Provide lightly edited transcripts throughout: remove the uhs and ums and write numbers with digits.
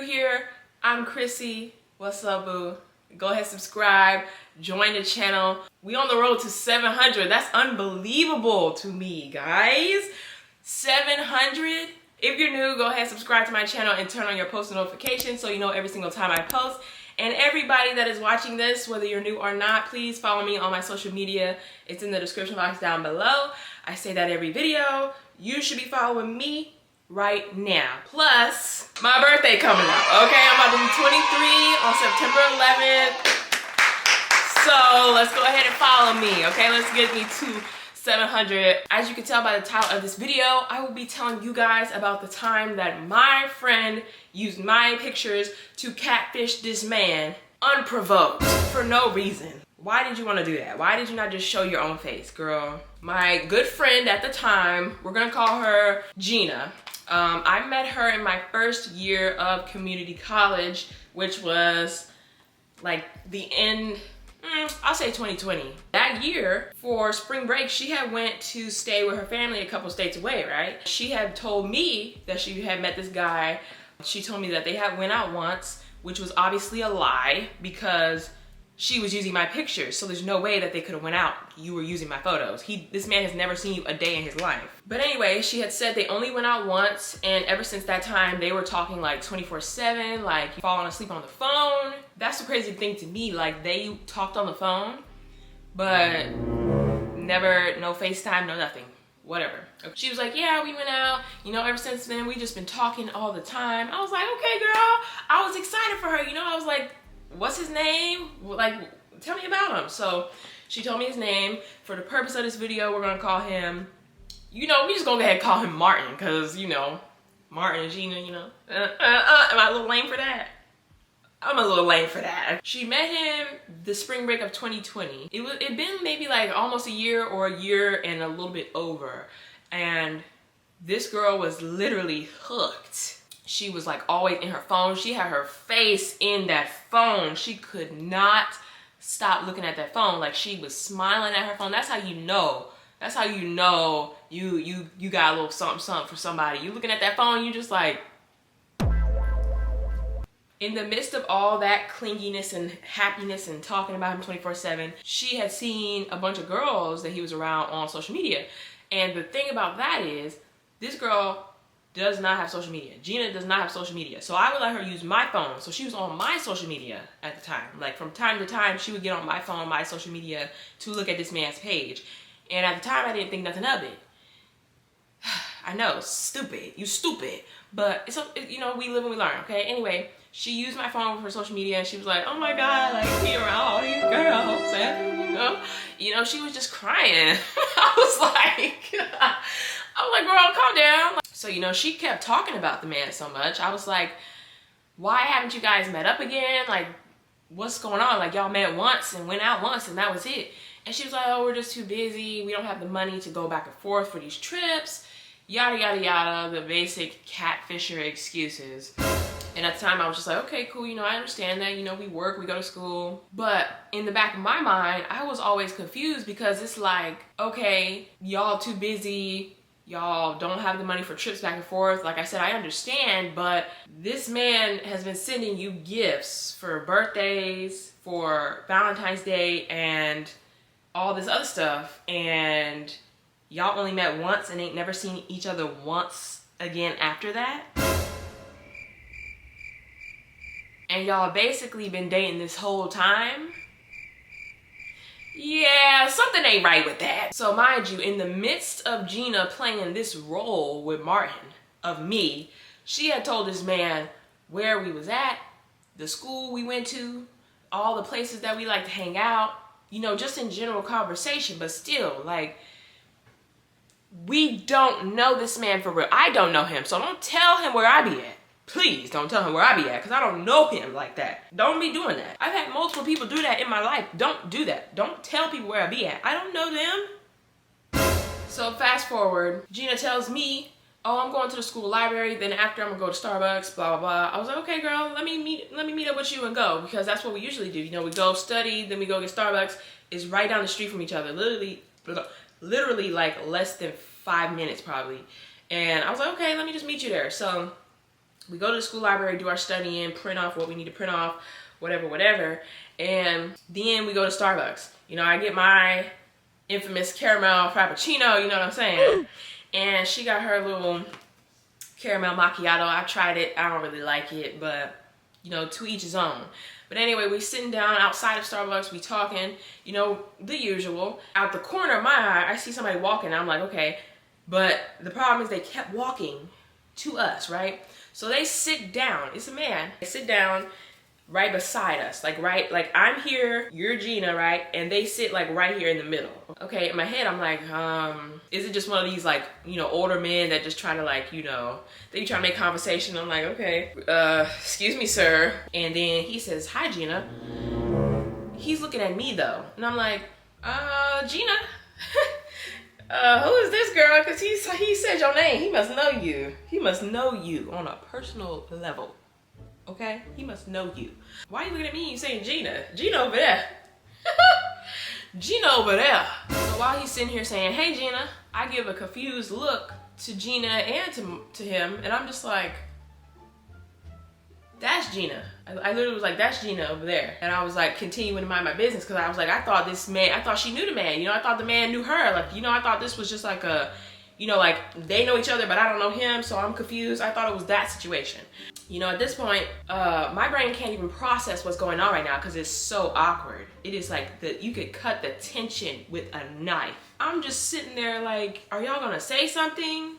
here, I'm Chrissy. What's up, boo? Go ahead, subscribe, join the channel. We on the road to 700. That's unbelievable to me, guys. 700. If you're new, go ahead, subscribe to my channel and turn on your post notifications so you know every single time I post. And everybody that is watching this, whether you're new or not, please follow me on my social media. It's in the description box down below. I say that every video. You should be following me right now. Plus, my birthday coming up, okay? I'm about to be 23 on September 11th. So let's go ahead and follow me, okay? Let's get me to 700. As you can tell by the title of this video, I will be telling you guys about the time that my friend used my pictures to catfish this man unprovoked for no reason. Why did you want to do that? Why did you not just show your own face, girl? My good friend at the time, we're gonna call her Gina. I met her in my first year of community college, which was like the end, I'll say 2020. That year for spring break, she had went to stay with her family a couple states away, right? She had told me that she had met this guy. She told me that they had went out once, which was obviously a lie because she was using my pictures, so there's no way that they could have went out. You were using my photos. This man has never seen you a day in his life. But anyway, she had said they only went out once, and ever since that time, they were talking like 24/7, like falling asleep on the phone. That's the crazy thing to me, like they talked on the phone, but never, no FaceTime, no nothing, whatever. She was like, yeah, we went out, you know, ever since then, we just been talking all the time. I was like, okay, girl. I was excited for her, you know, I was like, what's his name? Like, tell me about him. So she told me his name. For the purpose of this video, we're gonna call him, you know, we just gonna go ahead and call him Martin, because, you know, Martin and Gina, you know. Am I a little lame for that? I'm a little lame for that. She met him the spring break of 2020. It'd been maybe like almost a year or a year and a little bit over. And this girl was literally hooked. She was like always in her phone. She had her face in that phone. She could not stop looking at that phone. Like she was smiling at her phone. That's how you know. That's how you know you got a little something for somebody. You looking at that phone, you just like. In the midst of all that clinginess and happiness and talking about him 24/7, she had seen a bunch of girls that he was around on social media. And the thing about that is, this girl does not have social media. Gina does not have social media. So I would let her use my phone. So she was on my social media at the time. Like from time to time, she would get on my phone, my social media to look at this man's page. And at the time, I didn't think nothing of it. I know, stupid. You stupid. But it's, you know, we live and we learn, okay? Anyway, she used my phone for social media and she was like, oh my God, like be around all these girls. And, you know, she was just crying. I was like, girl, calm down. So, you know, she kept talking about the man so much. I was like, why haven't you guys met up again? Like, what's going on? Like, y'all met once and went out once and that was it. And she was like, oh, we're just too busy. We don't have the money to go back and forth for these trips. Yada, yada, yada. The basic catfisher excuses. And at the time, I was just like, okay, cool. You know, I understand that. You know, we work, we go to school. But in the back of my mind, I was always confused because it's like, okay, y'all too busy. Y'all don't have the money for trips back and forth. Like I said, I understand, but this man has been sending you gifts for birthdays, for Valentine's Day, and all this other stuff. And y'all only met once and ain't never seen each other once again after that. And y'all basically been dating this whole time. Yeah, something ain't right with that. So mind you, in the midst of Gina playing this role with Martin, of me, she had told this man where we was at, the school we went to, all the places that we like to hang out, you know, just in general conversation, but still, like, we don't know this man for real. I don't know him, so don't tell him where I be at. Please don't tell him where I be at, because I don't know him like that. Don't be doing that. I've had multiple people do that in my life. Don't do that. Don't tell people where I be at. I don't know them. So fast forward, Gina tells me, oh, I'm going to the school library, then after I'm gonna go to Starbucks, blah, blah, blah. I was like, okay, girl, let me meet up with you and go, because that's what we usually do. You know, we go study, then we go get Starbucks. It's right down the street from each other. Literally like less than 5 minutes probably. And I was like, okay, let me just meet you there. So We go to the school library, do our studying, print off what we need to print off, whatever. And then we go to Starbucks. You know, I get my infamous caramel frappuccino, you know what I'm saying? And she got her little caramel macchiato. I tried it. I don't really like it, but, you know, to each his own. But anyway, we sitting down outside of Starbucks, we talking, you know, the usual. Out the corner of my eye, I see somebody walking. I'm like, okay. But the problem is they kept walking to us, right? So they sit down. It's a man. They sit down right beside us. Like I'm here, you're Gina, right? And they sit like right here in the middle. Okay, in my head, I'm like, is it just one of these like, you know, older men that just try to like, you know, they try to make conversation. I'm like, okay, excuse me, sir. And then he says, hi, Gina. He's looking at me though. And I'm like, Gina. Who is this girl? Because he said your name. He must know you. He must know you on a personal level. Okay? He must know you. Why are you looking at me and saying Gina? Gina over there. Gina over there. So while he's sitting here saying, hey, Gina, I give a confused look to Gina and to him. And I'm just like, that's Gina. I literally was like, that's Gina over there. And I was like, continuing to mind my business because I was like, I thought she knew the man. You know, I thought the man knew her. Like, you know, I thought this was just like a, you know, like they know each other, but I don't know him, so I'm confused. I thought it was that situation. You know, at this point, my brain can't even process what's going on right now because it's so awkward. It is like you could cut the tension with a knife. I'm just sitting there like, are y'all gonna say something?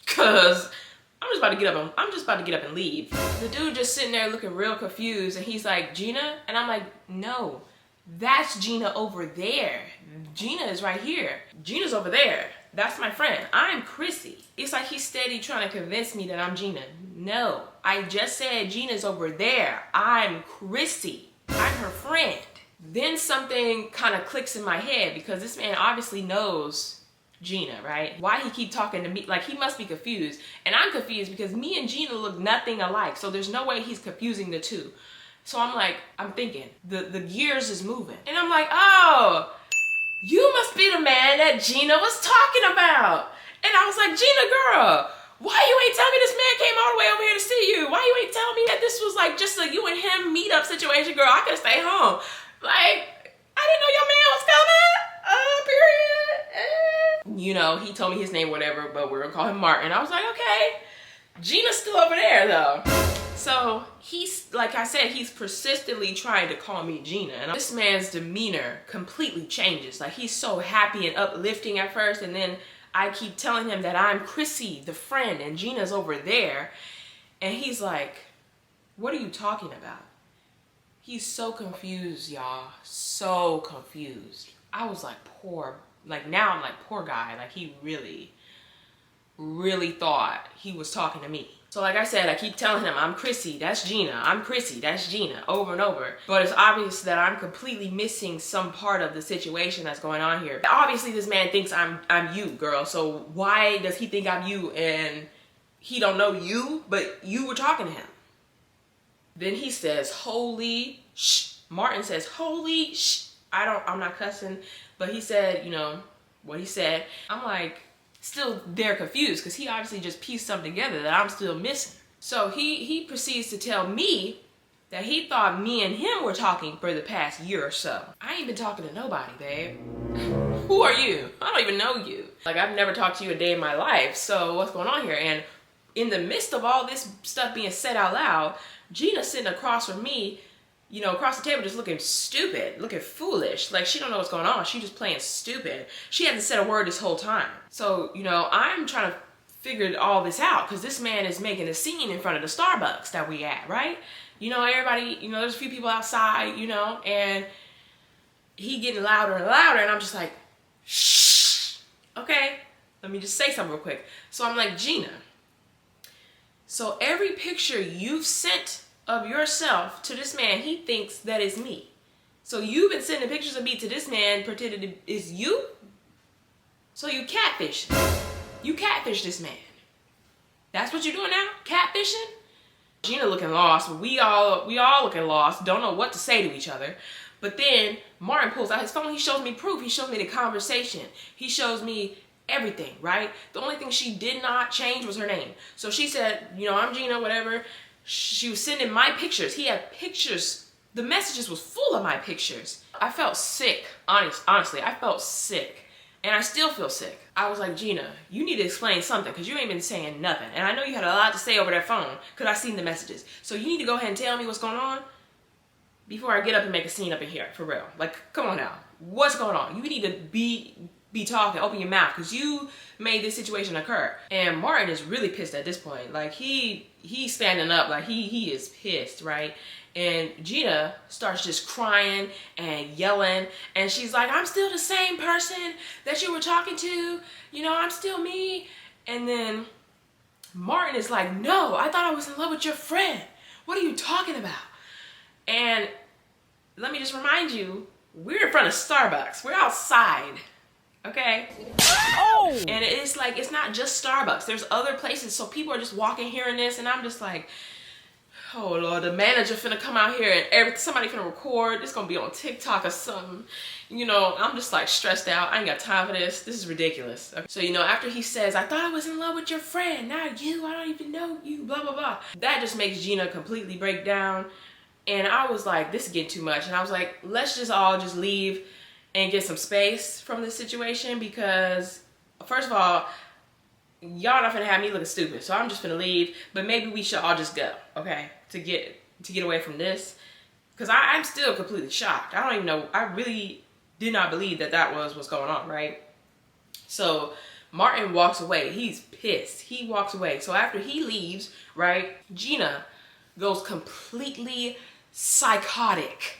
Cause I'm just about to get up and leave. The dude just sitting there looking real confused and he's like, Gina? And I'm like, no, that's Gina over there. Gina is right here. Gina's over there. That's my friend. I'm Chrissy. It's like he's steady trying to convince me that I'm Gina. No, I just said Gina's over there. I'm Chrissy. I'm her friend. Then something kind of clicks in my head because this man obviously knows Gina, right? Why he keep talking to me? Like he must be confused. And I'm confused because me and Gina look nothing alike. So there's no way he's confusing the two. So I'm like, I'm thinking, the gears is moving. And I'm like, oh, you must be the man that Gina was talking about. And I was like, Gina, girl, why you ain't tell me this man came all the way over here to see you? Why you ain't tell me that this was like just a you and him meetup situation, girl? I could stay home. Like, I didn't know your man was coming. Period. You know, he told me his name, whatever, but we're gonna call him Martin. I was like, okay. Gina's still over there though. So he's, like I said, he's persistently trying to call me Gina. And this man's demeanor completely changes. Like he's so happy and uplifting at first. And then I keep telling him that I'm Chrissy, the friend, and Gina's over there. And he's like, what are you talking about? He's so confused, y'all. So confused. I was like, now I'm like, poor guy. Like he really thought he was talking to me. So like I said, I keep telling him, I'm Chrissy, that's Gina. I'm Chrissy, that's Gina, over and over. But it's obvious that I'm completely missing some part of the situation that's going on here. Obviously this man thinks I'm you, girl. So why does he think I'm you and he don't know you, but you were talking to him? Then he says, holy sh. Martin says, holy sh. I'm not cussing, but he said, you know, what he said. I'm like, still they're confused because he obviously just pieced something together that I'm still missing. So he proceeds to tell me that he thought me and him were talking for the past year or so. I ain't been talking to nobody, babe. Who are you? I don't even know you. Like I've never talked to you a day in my life. So what's going on here? And in the midst of all this stuff being said out loud, Gina's sitting across from me, you know, across the table just looking stupid, looking foolish. Like she don't know what's going on. She just playing stupid. She hasn't said a word this whole time. So, you know, I'm trying to figure all this out because this man is making a scene in front of the Starbucks that we at, right? You know, everybody, you know, there's a few people outside, you know, and he getting louder and louder and I'm just like, shh, okay, let me just say something real quick. So I'm like, Gina, so every picture you've sent of yourself to this man, he thinks that is me. So you've been sending pictures of me to this man pretending is you? So you catfish. You catfish this man. That's what you're doing now? Catfishing? Gina looking lost. We all looking lost. Don't know what to say to each other. But then Martin pulls out his phone. He shows me proof. He shows me the conversation. He shows me everything, right? The only thing she did not change was her name. So she said, you know, I'm Gina, whatever. She was sending my pictures. He had pictures. The messages was full of my pictures. I felt sick, honestly, I felt sick. And I still feel sick. I was like, Gina, you need to explain something because you ain't been saying nothing. And I know you had a lot to say over that phone because I seen the messages. So you need to go ahead and tell me what's going on before I get up and make a scene up in here, for real. Like, come on now. What's going on? You need to be talking, open your mouth, because you made this situation occur. And Martin is really pissed at this point. Like, he's standing up, like he is pissed, right? And Gina starts just crying and yelling, and she's like, I'm still the same person that you were talking to, you know, I'm still me. And then Martin is like, no, I thought I was in love with your friend. What are you talking about? And let me just remind you, we're in front of Starbucks. We're outside, okay? Oh! And it's like, it's not just Starbucks. There's other places, so people are just walking here and this, and I'm just like, oh Lord, the manager finna come out here and somebody finna record. It's gonna be on TikTok or something. You know, I'm just like stressed out. I ain't got time for this. This is ridiculous. Okay. So, you know, after he says, I thought I was in love with your friend, not you, I don't even know you, blah, blah, blah. That just makes Gina completely break down. And I was like, this is getting too much. And I was like, let's just all just leave and get some space from this situation, because first of all, y'all not finna have me looking stupid. So I'm just finna leave, but maybe we should all just go, okay? To get away from this, because I'm still completely shocked. I don't even know. I really did not believe that was what's going on, right? So Martin walks away. He's pissed. He walks away. So after he leaves, right, Gina goes completely psychotic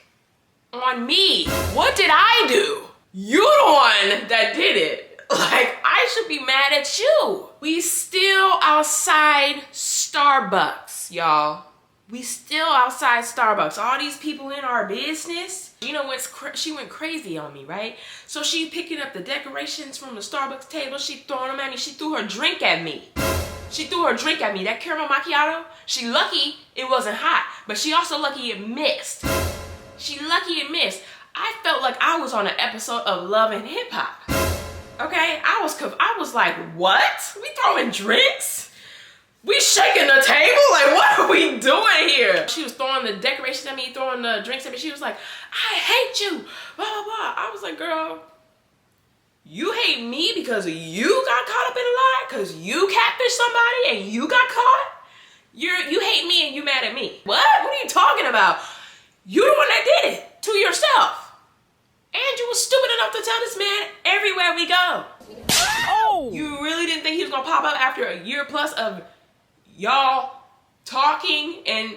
on me. What did I do? You're the one that did it. Like, I should be mad at you. We still outside Starbucks, y'all. We still outside Starbucks. All these people in our business. Gina she went crazy on me, right? So she picking up the decorations from the Starbucks table. She throwing them at me. She threw her drink at me. She threw her drink at me. That caramel macchiato, she lucky it wasn't hot, but she also lucky it missed. She lucky it missed. I felt like I was on an episode of Love and Hip Hop. Okay, I was like, what? We throwing drinks? We shaking the table? Like, what are we doing here? She was throwing the decorations at me, throwing the drinks at me. She was like, I hate you, blah, blah, blah. I was like, girl, you hate me because you got caught up in a lie? Because you catfished somebody and you got caught? You hate me and you mad at me. What? What are you talking about? You the one that did it to yourself. And you was stupid enough to tell this man everywhere we go. Oh! You really didn't think he was gonna pop up after a year plus of y'all talking and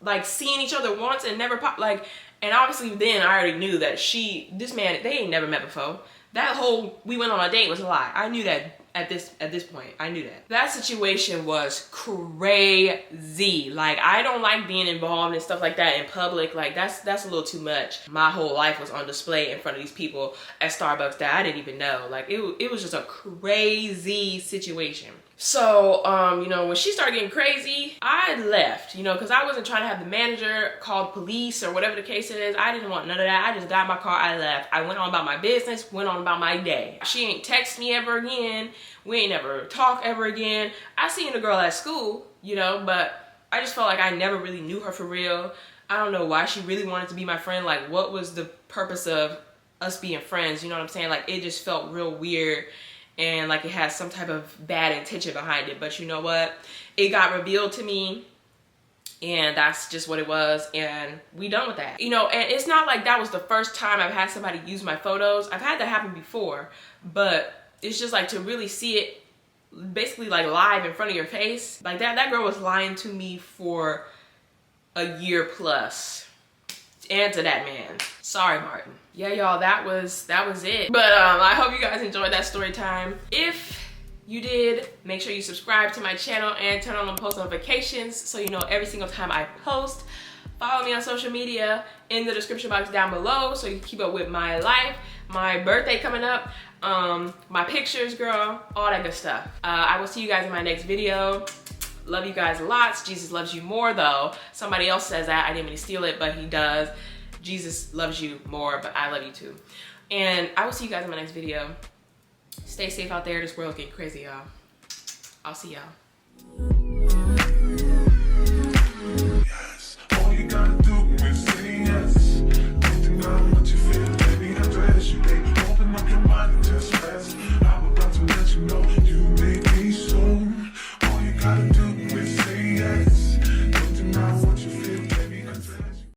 like seeing each other once and never pop, like, and obviously then I already knew that this man, they ain't never met before. That whole we went on a date was a lie. I knew that at this point. I knew that. That situation was crazy. Like, I don't like being involved in stuff like that in public. Like, that's a little too much. My whole life was on display in front of these people at Starbucks that I didn't even know. Like, it was just a crazy situation. So, you know, when she started getting crazy, I left, you know, because I wasn't trying to have the manager call the police or whatever the case is. I didn't want none of that. I just got in my car, I left. I went on about my business, went on about my day. She ain't text me ever again. We ain't never talk ever again. I seen the girl at school, you know, but I just felt like I never really knew her for real. I don't know why she really wanted to be my friend. Like, what was the purpose of us being friends? You know what I'm saying? Like, it just felt real weird. And like it has some type of bad intention behind it. But you know what? It got revealed to me. And that's just what it was. And we done with that. You know, and it's not like that was the first time I've had somebody use my photos. I've had that happen before. But it's just like to really see it basically like live in front of your face. Like that girl was lying to me for a year plus. And to that man. Sorry, Martin. Yeah, y'all, that was it. But I hope you guys enjoyed that story time. If you did, make sure you subscribe to my channel and turn on the post notifications so you know every single time I post. Follow me on social media in the description box down below so you can keep up with my life, my birthday coming up, my pictures, girl, all that good stuff. I will see you guys in my next video. Love you guys lots. Jesus loves you more though. Somebody else says that. I didn't mean to steal it, but he does. Jesus loves you more, but I love you too. And I will see you guys in my next video. Stay safe out there. This world's getting crazy, y'all. I'll see y'all.